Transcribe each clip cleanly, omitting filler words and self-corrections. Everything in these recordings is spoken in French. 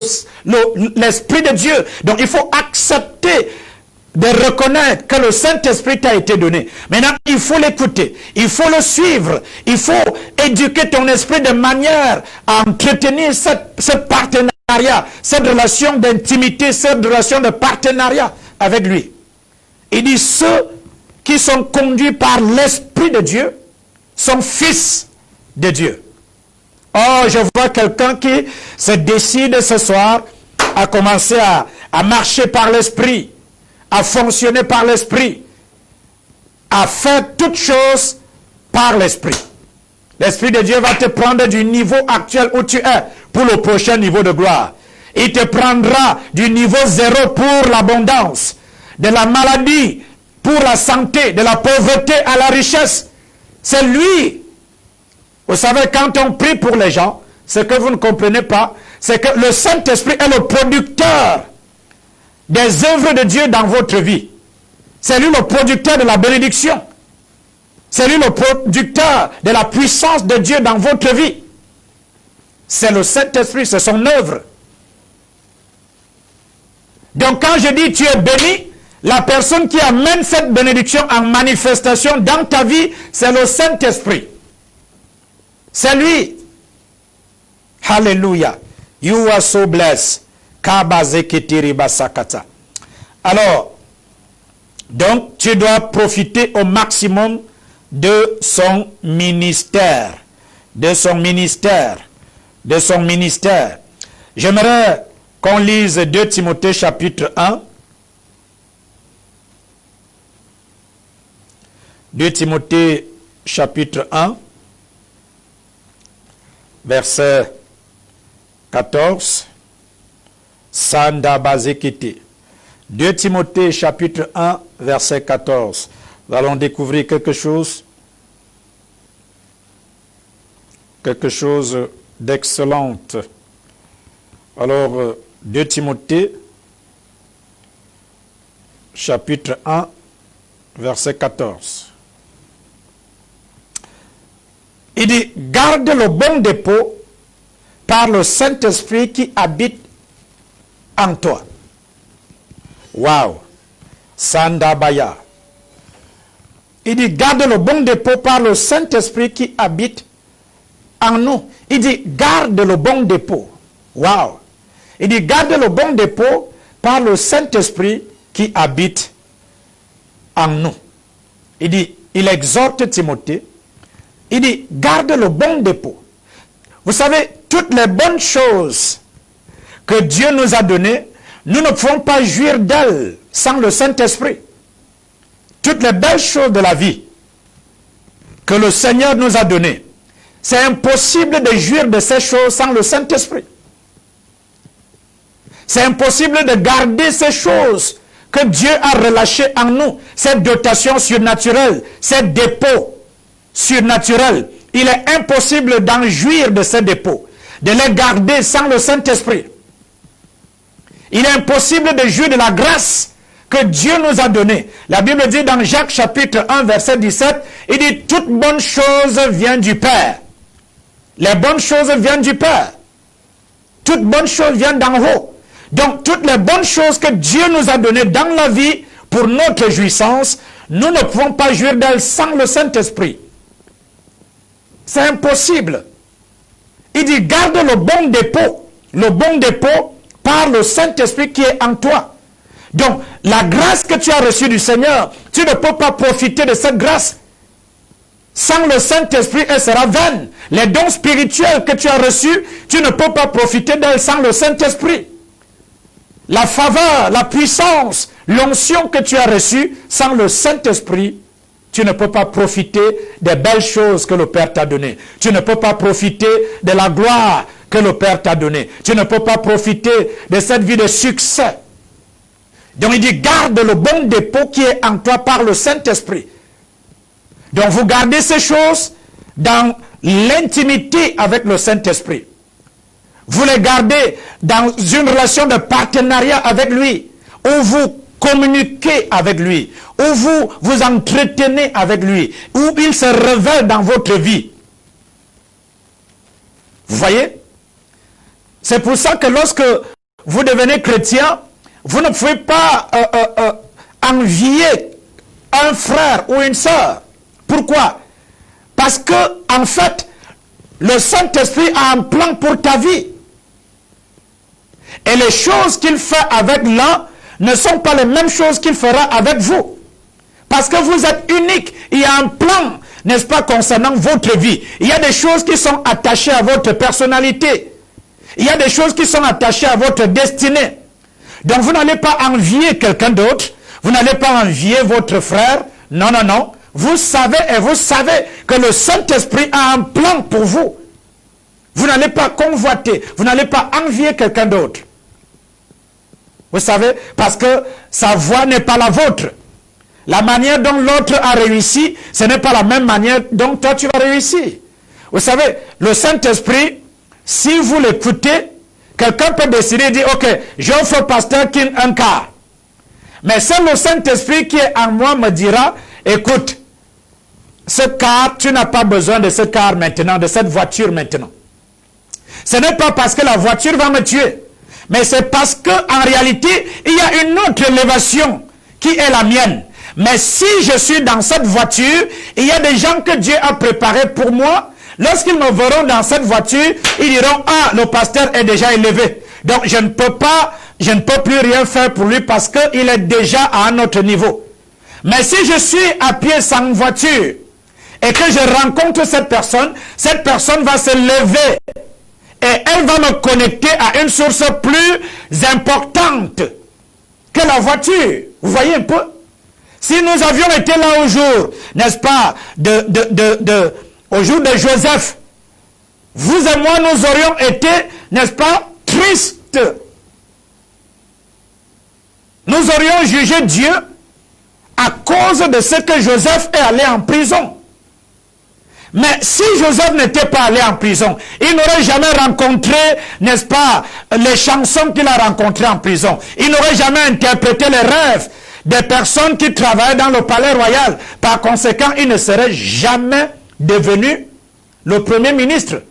l'Esprit de Dieu. Donc il faut accepter de reconnaître que le Saint-Esprit t'a été donné. Maintenant, il faut l'écouter, il faut le suivre, il faut éduquer ton esprit de manière à entretenir ce partenariat, cette relation d'intimité, cette relation de partenariat avec lui. Il dit, ceux qui sont conduits par l'Esprit de Dieu sont fils de Dieu. Oh, je vois quelqu'un qui se décide ce soir à commencer à marcher par l'Esprit, à fonctionner par l'Esprit, à faire toutes choses par l'Esprit. L'Esprit de Dieu va te prendre du niveau actuel où tu es pour le prochain niveau de gloire. Il te prendra du niveau 0 pour l'abondance, de la maladie pour la santé, de la pauvreté à la richesse. C'est lui. Vous savez, quand on prie pour les gens, ce que vous ne comprenez pas, c'est que le Saint-Esprit est le producteur des œuvres de Dieu dans votre vie. C'est lui le producteur de la bénédiction. C'est lui le producteur de la puissance de Dieu dans votre vie. C'est le Saint-Esprit, c'est son œuvre. Donc quand je dis tu es béni, la personne qui amène cette bénédiction en manifestation dans ta vie, c'est le Saint-Esprit. C'est lui. Hallelujah. You are so blessed. Alors, donc, tu dois profiter au maximum de son ministère. De son ministère. De son ministère. J'aimerais qu'on lise 2 Timothée chapitre 1. 2 Timothée chapitre 1. Verset 14. Sanda Bazekiti. 2 Timothée chapitre 1, verset 14. Nous allons découvrir quelque chose d'excellent. Alors, 2 Timothée chapitre 1, verset 14. Il dit, garde le bon dépôt par le Saint-Esprit qui habite en toi. Waouh! Sandabaya. Il dit, garde le bon dépôt par le Saint-Esprit qui habite en nous. Il dit, garde le bon dépôt. Waouh! Il dit, garde le bon dépôt par le Saint-Esprit qui habite en nous. Il dit, il exhorte Timothée. Il dit, garde le bon dépôt. Vous savez, toutes les bonnes choses que Dieu nous a données, nous ne pouvons pas jouir d'elles sans le Saint-Esprit. Toutes les belles choses de la vie que le Seigneur nous a données, c'est impossible de jouir de ces choses sans le Saint-Esprit. C'est impossible de garder ces choses que Dieu a relâchées en nous, cette dotation surnaturelle, ces dépôts surnaturels. Il est impossible d'en jouir de ces dépôts, de les garder sans le Saint-Esprit. Il est impossible de jouir de la grâce que Dieu nous a donnée. La Bible dit dans Jacques chapitre 1 verset 17, il dit toute bonne chose vient du Père. Les bonnes choses viennent du Père. Toute bonne chose vient d'en haut. Donc toutes les bonnes choses que Dieu nous a données dans la vie pour notre jouissance, nous ne pouvons pas jouir d'elles sans le Saint-Esprit. C'est impossible. Il dit garde le bon dépôt. Le bon dépôt par le Saint-Esprit qui est en toi. Donc, la grâce que tu as reçue du Seigneur, tu ne peux pas profiter de cette grâce. Sans le Saint-Esprit, elle sera vaine. Les dons spirituels que tu as reçus, tu ne peux pas profiter d'elles sans le Saint-Esprit. La faveur, la puissance, l'onction que tu as reçue, sans le Saint-Esprit, tu ne peux pas profiter des belles choses que le Père t'a données. Tu ne peux pas profiter de la gloire que le Père t'a donnée. Tu ne peux pas profiter de cette vie de succès. Donc il dit, garde le bon dépôt qui est en toi par le Saint-Esprit. Donc vous gardez ces choses dans l'intimité avec le Saint-Esprit. Vous les gardez dans une relation de partenariat avec lui, où vous communiquez avec lui, où vous vous entretenez avec lui, où il se révèle dans votre vie. Vous voyez? C'est pour ça que lorsque vous devenez chrétien, vous ne pouvez pas envier un frère ou une sœur. Pourquoi? Parce que, en fait, le Saint-Esprit a un plan pour ta vie. Et les choses qu'il fait avec l'un ne sont pas les mêmes choses qu'il fera avec vous. Parce que vous êtes unique. Il y a un plan, n'est-ce pas, concernant votre vie. Il y a des choses qui sont attachées à votre personnalité. Il y a des choses qui sont attachées à votre destinée. Donc vous n'allez pas envier quelqu'un d'autre. Vous n'allez pas envier votre frère. Non, non, non. Vous savez que le Saint-Esprit a un plan pour vous. Vous n'allez pas convoiter. Vous n'allez pas envier quelqu'un d'autre. Vous savez, parce que sa voie n'est pas la vôtre. La manière dont l'autre a réussi, ce n'est pas la même manière dont toi tu vas réussir. Vous savez, le Saint-Esprit, si vous l'écoutez, quelqu'un peut décider de dire, ok, j'offre au pasteur King un car. Mais c'est le Saint-Esprit qui est en moi me dira, écoute, ce car, tu n'as pas besoin de ce car maintenant, de cette voiture maintenant. Ce n'est pas parce que la voiture va me tuer, mais c'est parce qu'en réalité, il y a une autre élévation qui est la mienne. Mais si je suis dans cette voiture, il y a des gens que Dieu a préparés pour moi. Lorsqu'ils me verront dans cette voiture, ils diront, ah, le pasteur est déjà élevé. Donc je ne peux plus rien faire pour lui parce qu'il est déjà à un autre niveau. Mais si je suis à pied sans voiture et que je rencontre cette personne va se lever et elle va me connecter à une source plus importante que la voiture. Vous voyez un peu? Si nous avions été là au jour, n'est-ce pas, au jour de Joseph, vous et moi, nous aurions été, n'est-ce pas, tristes. Nous aurions jugé Dieu à cause de ce que Joseph est allé en prison. Mais si Joseph n'était pas allé en prison, il n'aurait jamais rencontré, n'est-ce pas, les chansons qu'il a rencontrées en prison. Il n'aurait jamais interprété les rêves des personnes qui travaillaient dans le palais royal. Par conséquent, il ne serait jamais devenu le premier ministre.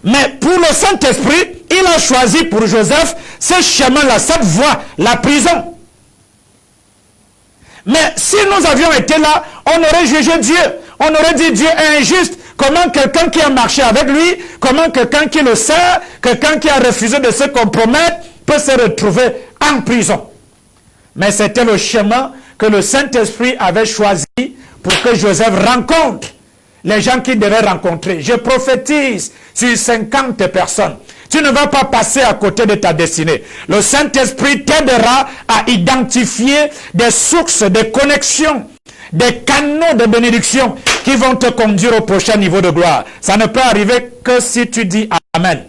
Mais pour le Saint-Esprit, il a choisi pour Joseph ce chemin-là, cette voie, la prison. Mais si nous avions été là, on aurait jugé Dieu. On aurait dit Dieu est injuste. Comment quelqu'un qui a marché avec lui, comment quelqu'un qui le sert, quelqu'un qui a refusé de se compromettre, peut se retrouver en prison. Mais c'était le chemin que le Saint-Esprit avait choisi pour que Joseph rencontre les gens qu'il devait rencontrer. Je prophétise sur 50 personnes. Tu ne vas pas passer à côté de ta destinée. Le Saint-Esprit t'aidera à identifier des sources, des connexions, des canaux de bénédiction qui vont te conduire au prochain niveau de gloire. Ça ne peut arriver que si tu dis Amen.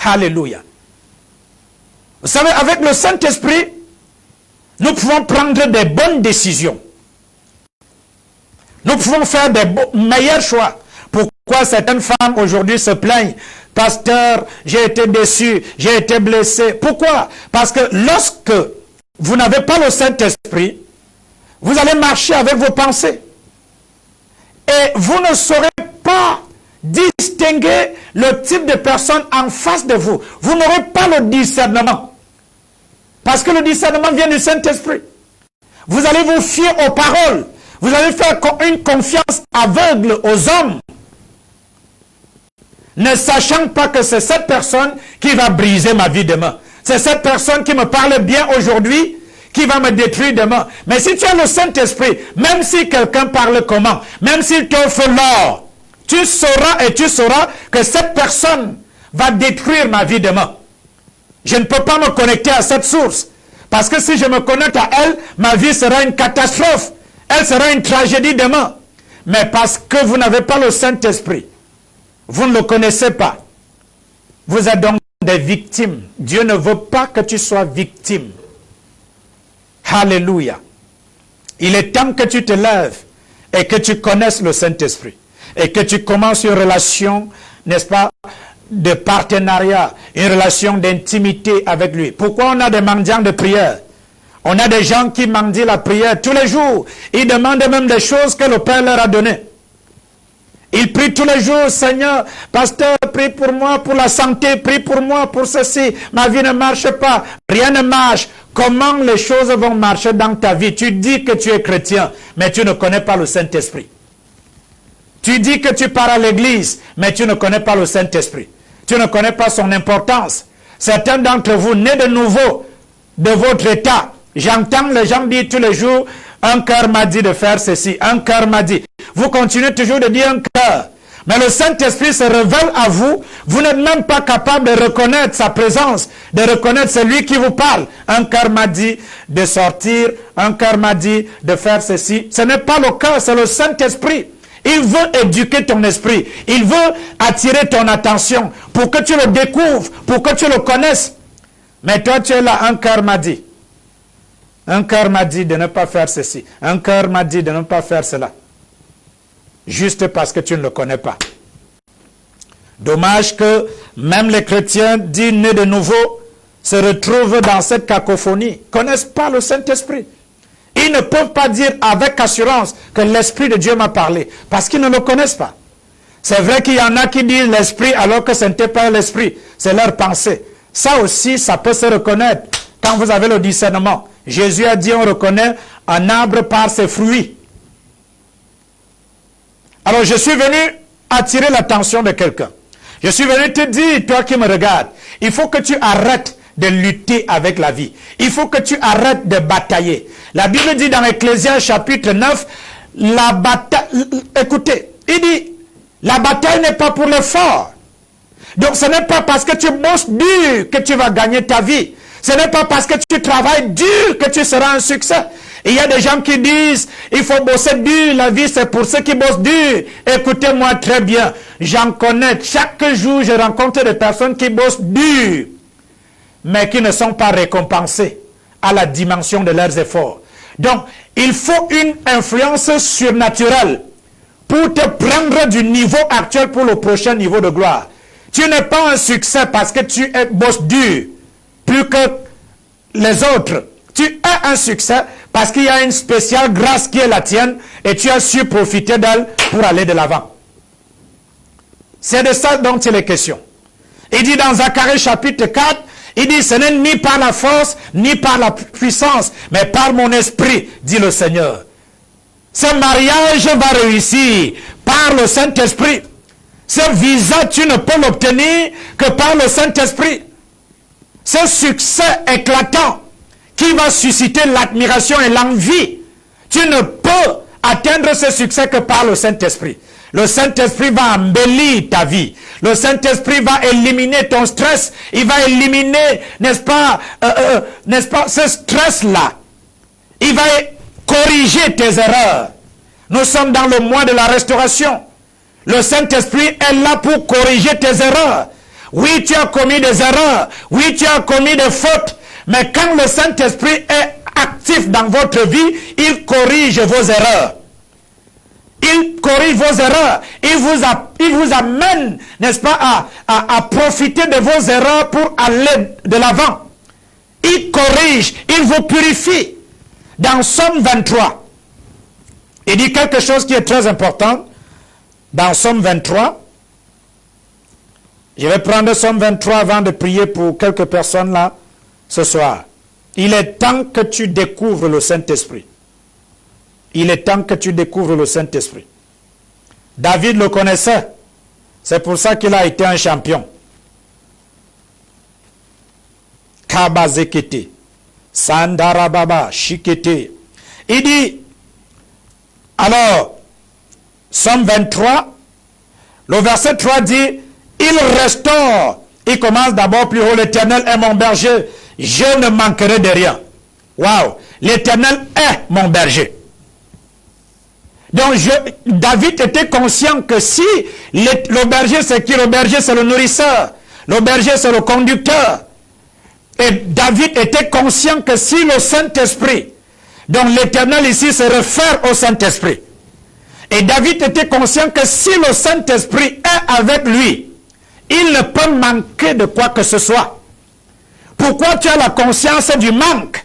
Alléluia. Vous savez, avec le Saint-Esprit, nous pouvons prendre des bonnes décisions. Nous pouvons faire des meilleurs choix. Pourquoi certaines femmes aujourd'hui se plaignent? Pasteur, j'ai été déçu, j'ai été blessé. Pourquoi? Parce que lorsque vous n'avez pas le Saint-Esprit, vous allez marcher avec vos pensées. Et vous ne saurez pas distinguer le type de personne en face de vous. Vous n'aurez pas le discernement. Parce que le discernement vient du Saint-Esprit. Vous allez vous fier aux paroles. Vous allez faire une confiance aveugle aux hommes. Ne sachant pas que c'est cette personne qui va briser ma vie demain. C'est cette personne qui me parle bien aujourd'hui qui va me détruire demain. Mais si tu as le Saint-Esprit, même si quelqu'un parle comment, même s'il t'offre l'or, tu sauras que cette personne va détruire ma vie demain. Je ne peux pas me connecter à cette source. Parce que si je me connecte à elle, ma vie sera une catastrophe. Elle sera une tragédie demain. Mais parce que vous n'avez pas le Saint-Esprit, vous ne le connaissez pas. Vous êtes donc des victimes. Dieu ne veut pas que tu sois victime. Alléluia. Il est temps que tu te lèves et que tu connaisses le Saint-Esprit. Et que tu commences une relation, n'est-ce pas, de partenariat, une relation d'intimité avec lui. Pourquoi on a des mendiants de prière? On a des gens qui mendient la prière tous les jours. Ils demandent même des choses que le Père leur a données. Il prie tous les jours, Seigneur, pasteur, prie pour moi, pour la santé, prie pour moi, pour ceci. Ma vie ne marche pas, rien ne marche. Comment les choses vont marcher dans ta vie? Tu dis que tu es chrétien, mais tu ne connais pas le Saint-Esprit. Tu dis que tu pars à l'église, mais tu ne connais pas le Saint-Esprit. Tu ne connais pas son importance. Certains d'entre vous, nés de nouveau de votre état, j'entends les gens dire tous les jours, un cœur m'a dit de faire ceci, un cœur m'a dit. Vous continuez toujours de dire un cœur. Mais le Saint-Esprit se révèle à vous, vous n'êtes même pas capable de reconnaître sa présence, de reconnaître celui qui vous parle. Un cœur m'a dit de sortir, un cœur m'a dit de faire ceci. Ce n'est pas le cœur, c'est le Saint-Esprit. Il veut éduquer ton esprit, il veut attirer ton attention pour que tu le découvres, pour que tu le connaisses. Mais toi tu es là, un cœur m'a dit. Un cœur m'a dit de ne pas faire ceci, un cœur m'a dit de ne pas faire cela. Juste parce que tu ne le connais pas. Dommage que même les chrétiens dits nés de nouveau se retrouvent dans cette cacophonie, ne connaissent pas le Saint-Esprit. Ils ne peuvent pas dire avec assurance que l'Esprit de Dieu m'a parlé, parce qu'ils ne le connaissent pas. C'est vrai qu'il y en a qui disent l'Esprit alors que ce n'était pas l'Esprit, c'est leur pensée. Ça aussi, ça peut se reconnaître quand vous avez le discernement. Jésus a dit on reconnaît un arbre par ses fruits. Alors je suis venu attirer l'attention de quelqu'un. Je suis venu te dire, toi qui me regardes, il faut que tu arrêtes de lutter avec la vie. Il faut que tu arrêtes de batailler. La Bible dit dans Ecclésias chapitre 9, la bataille, écoutez, il dit, la bataille n'est pas pour les forts. Donc ce n'est pas parce que tu bosses dur que tu vas gagner ta vie. Ce n'est pas parce que tu travailles dur que tu seras un succès. Il y a des gens qui disent, il faut bosser dur, la vie c'est pour ceux qui bossent dur. Écoutez-moi très bien, j'en connais. Chaque jour, je rencontre des personnes qui bossent dur, mais qui ne sont pas récompensés à la dimension de leurs efforts. Donc, il faut une influence surnaturelle pour te prendre du niveau actuel pour le prochain niveau de gloire. Tu n'es pas un succès parce que tu bosses dur, plus que les autres. Tu as un succès parce qu'il y a une spéciale grâce qui est la tienne et tu as su profiter d'elle pour aller de l'avant. C'est de ça dont il est question. Il dit dans Zacharie chapitre 4, il dit, ce n'est ni par la force, ni par la puissance, mais par mon esprit, dit le Seigneur. Ce mariage va réussir par le Saint-Esprit. Ce visa, tu ne peux l'obtenir que par le Saint-Esprit. Ce succès éclatant qui va susciter l'admiration et l'envie, tu ne peux atteindre ce succès que par le Saint-Esprit. Le Saint-Esprit va embellir ta vie. Le Saint-Esprit va éliminer ton stress. Il va éliminer, n'est-ce pas, ce stress-là. Il va corriger tes erreurs. Nous sommes dans le mois de la restauration. Le Saint-Esprit est là pour corriger tes erreurs. Oui, tu as commis des erreurs. Oui, tu as commis des fautes. Mais quand le Saint-Esprit est actif dans votre vie, il corrige vos erreurs. Il corrige vos erreurs. Il vous amène, n'est-ce pas, à profiter de vos erreurs pour aller de l'avant. Il corrige, il vous purifie. Dans Somme 23, il dit quelque chose qui est très important. Dans Somme 23, je vais prendre Somme 23 avant de prier pour quelques personnes là ce soir. Il est temps que tu découvres le Saint-Esprit. Il est temps que tu découvres le Saint-Esprit. David le connaissait. C'est pour ça qu'il a été un champion. Kabazekete. Sandarababa. Shikete. Il dit, alors, Somme 23, le verset 3 dit, il restaure. Il commence d'abord plus haut, l'Éternel est mon berger, je ne manquerai de rien. Waouh, l'Éternel est mon berger. Donc David était conscient que si le berger c'est qui? Le berger c'est le nourrisseur, le berger c'est le conducteur. Et David était conscient que si le Saint-Esprit, donc l'Éternel ici se réfère au Saint-Esprit. Et David était conscient que si le Saint-Esprit est avec lui, il ne peut manquer de quoi que ce soit. Pourquoi tu as la conscience du manque?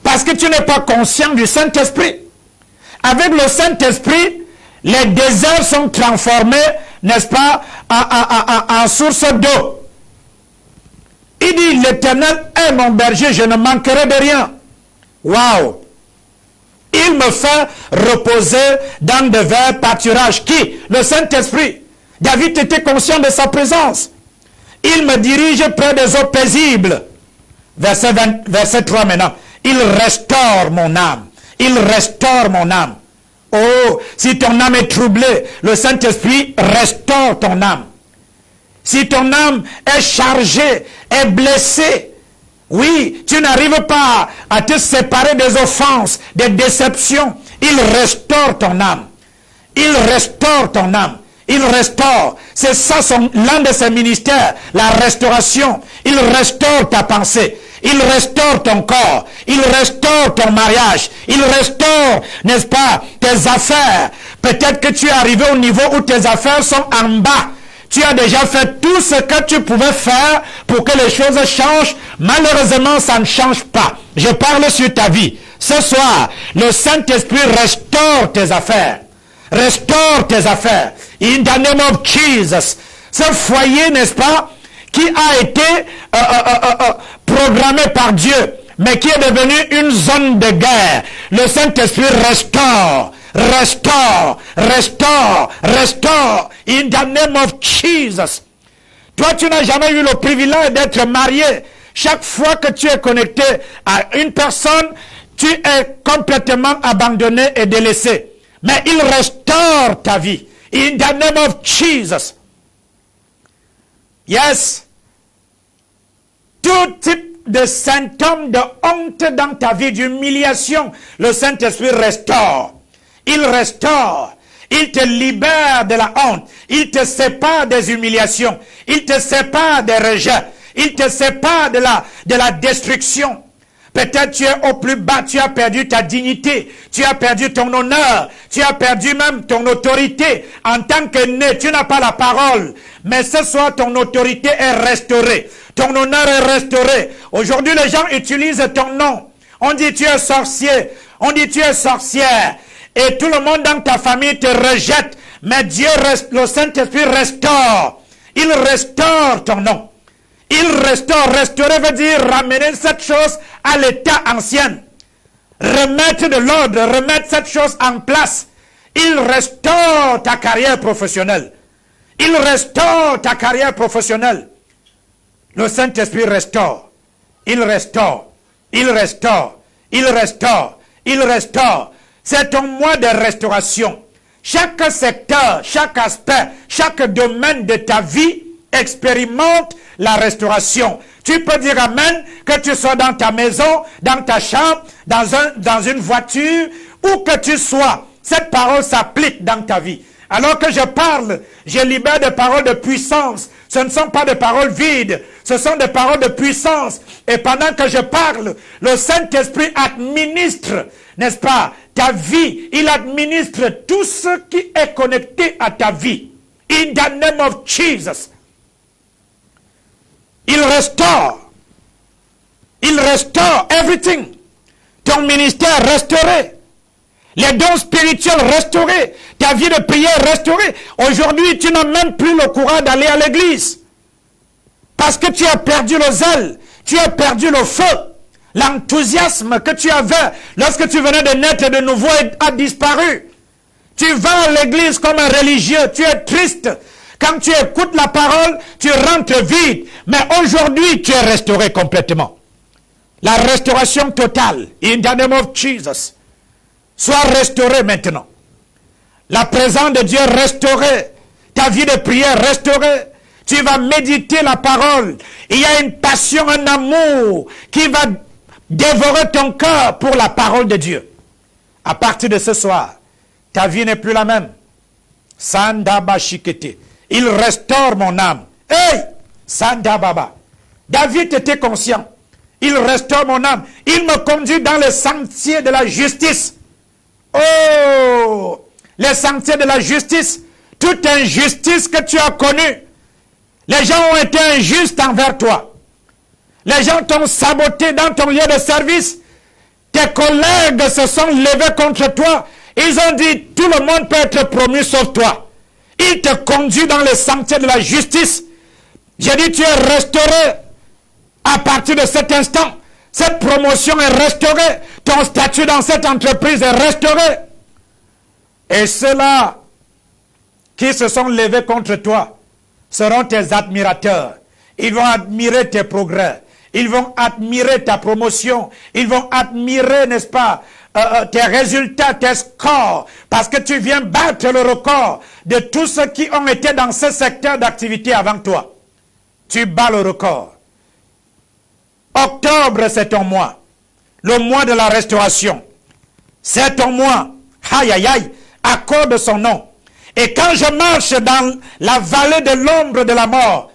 Parce que tu n'es pas conscient du Saint-Esprit. Avec le Saint-Esprit, Les déserts sont transformés, n'est-ce pas, en source d'eau. Il dit, l'Éternel est mon berger, je ne manquerai de rien. Waouh! Il me fait reposer dans de verts pâturages. Qui? Le Saint-Esprit. David était conscient de sa présence. Il me dirige près des eaux paisibles. Verset 3 maintenant. Il restaure mon âme. Il restaure mon âme. Oh, si ton âme est troublée, le Saint-Esprit restaure ton âme. Si ton âme est chargée, est blessée, oui, tu n'arrives pas à te séparer des offenses, des déceptions, il restaure ton âme. Il restaure ton âme. Il restaure. C'est ça l'un de ses ministères, la restauration. Il restaure ta pensée. Il restaure ton corps. Il restaure ton mariage. Il restaure, n'est-ce pas, tes affaires. Peut-être que tu es arrivé au niveau où tes affaires sont en bas. Tu as déjà fait tout ce que tu pouvais faire pour que les choses changent. Malheureusement, ça ne change pas. Je parle sur ta vie. Ce soir, le Saint-Esprit restaure tes affaires. Restaure tes affaires. In the name of Jesus. Ce foyer, n'est-ce pas, qui a été programmé par Dieu, mais qui est devenu une zone de guerre. Le Saint-Esprit restaure. Restaure, restaure, restaure, in the name of Jesus. Toi, tu n'as jamais eu le privilège d'être marié. Chaque fois que tu es connecté à une personne, tu es complètement abandonné et délaissé. Mais il restaure ta vie, in the name of Jesus. Yes. Tout type de symptômes de honte dans ta vie, d'humiliation, le Saint-Esprit restaure. Il restaure, il te libère de la honte, il te sépare des humiliations, il te sépare des rejets, il te sépare de la destruction. Peut-être tu es au plus bas, tu as perdu ta dignité, tu as perdu ton honneur, tu as perdu même ton autorité. En tant que né, tu n'as pas la parole, mais ce soir ton autorité est restaurée, ton honneur est restauré. Aujourd'hui les gens utilisent ton nom, on dit tu es sorcier, on dit tu es sorcière. Et tout le monde dans ta famille te rejette. Mais Dieu, le Saint-Esprit restaure. Il restaure ton nom. Il restaure. Restaurer veut dire ramener cette chose à l'état ancien. Remettre de l'ordre, remettre cette chose en place. Il restaure ta carrière professionnelle. Il restaure ta carrière professionnelle. Le Saint-Esprit restaure. Il restaure. Il restaure. Il restaure. Il restaure. C'est un mois de restauration. Chaque secteur, chaque aspect, chaque domaine de ta vie expérimente la restauration. Tu peux dire amen, que tu sois dans ta maison, dans ta chambre, dans une voiture, où que tu sois. Cette parole s'applique dans ta vie. Alors que je parle, je libère des paroles de puissance. Ce ne sont pas des paroles vides, ce sont des paroles de puissance. Et pendant que je parle, le Saint-Esprit administre, n'est-ce pas, ta vie. Il administre tout ce qui est connecté à ta vie. In the name of Jesus. Il restaure. Il restaure everything. Ton ministère restauré. Les dons spirituels restaurés. Ta vie de prière restaurée. Aujourd'hui, tu n'as même plus le courage d'aller à l'église. Parce que tu as perdu le zèle. Tu as perdu le feu. L'enthousiasme que tu avais lorsque tu venais de naître de nouveau a disparu. Tu vas à l'église comme un religieux. Tu es triste. Quand tu écoutes la parole, tu rentres vite. Mais aujourd'hui, tu es restauré complètement. La restauration totale. In the name of Jesus. Sois restauré maintenant. La présence de Dieu restaurée. Ta vie de prière restaurée. Tu vas méditer la parole. Il y a une passion, un amour qui va dévorer ton cœur pour la parole de Dieu. À partir de ce soir, ta vie n'est plus la même. Sandaba Shikete. Il restaure mon âme. Hey! Sandababa. David était conscient. Il restaure mon âme. Il me conduit dans les sentiers de la justice. Oh! Les sentiers de la justice. Toute injustice que tu as connue. Les gens ont été injustes envers toi. Les gens t'ont saboté dans ton lieu de service. Tes collègues se sont levés contre toi. Ils ont dit, tout le monde peut être promu sauf toi. Il te conduit dans les sentiers de la justice. J'ai dit, tu es restauré à partir de cet instant. Cette promotion est restaurée. Ton statut dans cette entreprise est restauré. Et ceux-là qui se sont levés contre toi seront tes admirateurs. Ils vont admirer tes progrès. Ils vont admirer ta promotion. Ils vont admirer, n'est-ce pas, tes résultats, tes scores. Parce que tu viens battre le record de tous ceux qui ont été dans ce secteur d'activité avant toi. Tu bats le record. Octobre, c'est ton mois. Le mois de la restauration. C'est ton mois. Aïe, aïe, aïe. Accorde son nom. Et quand je marche dans la vallée de l'ombre de la mort,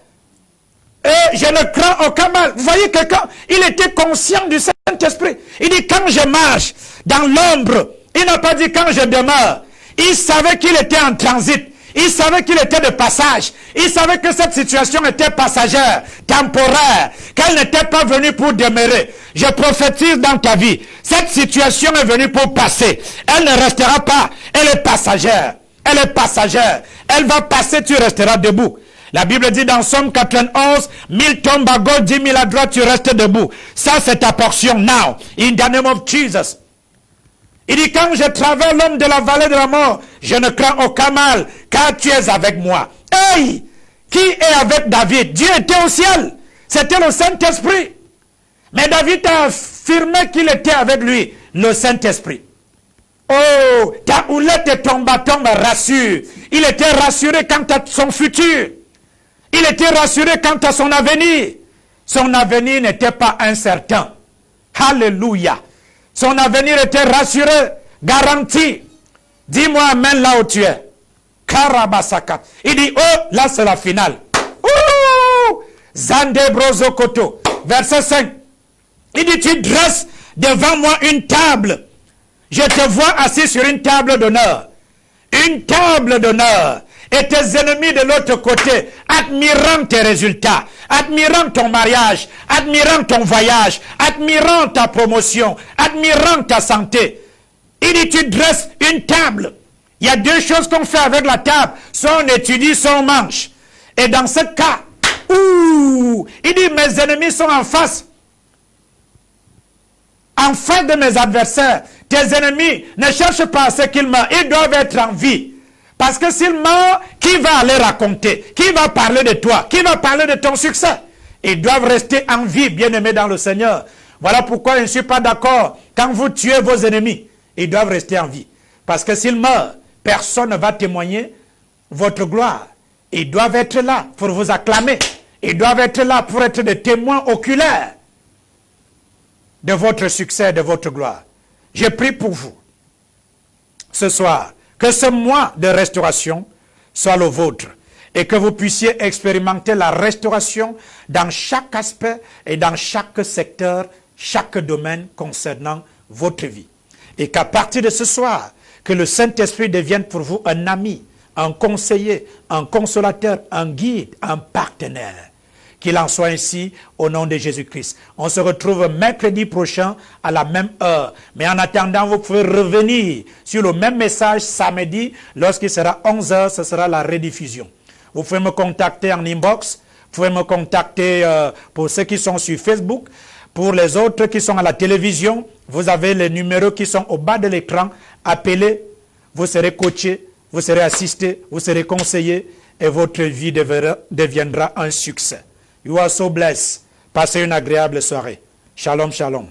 et je ne crains aucun mal. Vous voyez que quand il était conscient du Saint-Esprit, il dit quand je marche dans l'ombre, il n'a pas dit quand je demeure. Il savait qu'il était en transit. Il savait qu'il était de passage. Il savait que cette situation était passagère, temporaire, qu'elle n'était pas venue pour demeurer. Je prophétise dans ta vie. Cette situation est venue pour passer. Elle ne restera pas. Elle est passagère. Elle est passagère. Elle va passer, tu resteras debout. La Bible dit dans Somme 91, 1000 tombent à gauche, 10 000 à droite, tu restes debout. Ça, c'est ta portion now. In the name of Jesus. Il dit, quand je traverse l'homme de la vallée de la mort, je ne crains aucun mal, car tu es avec moi. Hey! Qui est avec David? Dieu était au ciel. C'était le Saint-Esprit. Mais David a affirmé qu'il était avec lui, le Saint-Esprit. Oh, ta houlette et ton bâton me rassurent. Il était rassuré quant à son futur. Il était rassuré quant à son avenir. Son avenir n'était pas incertain. Alléluia. Son avenir était rassuré, garanti. Dis-moi amen là où tu es. Karabasakat. Il dit, oh, là c'est la finale. Ouh! Zande brozokoto. Verset 5. Il dit, tu dresses devant moi une table. Je te vois assis sur une table d'honneur. Une table d'honneur. Et tes ennemis de l'autre côté, admirant tes résultats, admirant ton mariage, admirant ton voyage, admirant ta promotion, admirant ta santé. Il dit, tu dresses une table. Il y a deux choses qu'on fait avec la table. Soit on étudie, soit on mange. Et dans ce cas, ouh, il dit, mes ennemis sont en face. En face de mes adversaires. Tes ennemis ne cherchent pas à ce qu'ils meurent. Ils doivent être en vie. Parce que s'ils meurent, qui va aller raconter? Qui va parler de toi? Qui va parler de ton succès? Ils doivent rester en vie, bien-aimés dans le Seigneur. Voilà pourquoi je ne suis pas d'accord. Quand vous tuez vos ennemis, ils doivent rester en vie. Parce que s'ils meurent, personne ne va témoigner votre gloire. Ils doivent être là pour vous acclamer. Ils doivent être là pour être des témoins oculaires de votre succès, de votre gloire. Je prie pour vous ce soir. Que ce mois de restauration soit le vôtre et que vous puissiez expérimenter la restauration dans chaque aspect et dans chaque secteur, chaque domaine concernant votre vie. Et qu'à partir de ce soir, que le Saint-Esprit devienne pour vous un ami, un conseiller, un consolateur, un guide, un partenaire. Qu'il en soit ainsi au nom de Jésus-Christ. On se retrouve mercredi prochain à la même heure. Mais en attendant, vous pouvez revenir sur le même message samedi. Lorsqu'il sera 11 h, ce sera la rediffusion. Vous pouvez me contacter en inbox. Vous pouvez me contacter pour ceux qui sont sur Facebook. Pour les autres qui sont à la télévision, vous avez les numéros qui sont au bas de l'écran. Appelez, vous serez coaché, vous serez assisté, vous serez conseillé et votre vie deviendra un succès. You are so blessed. Passez une agréable soirée. Shalom, shalom.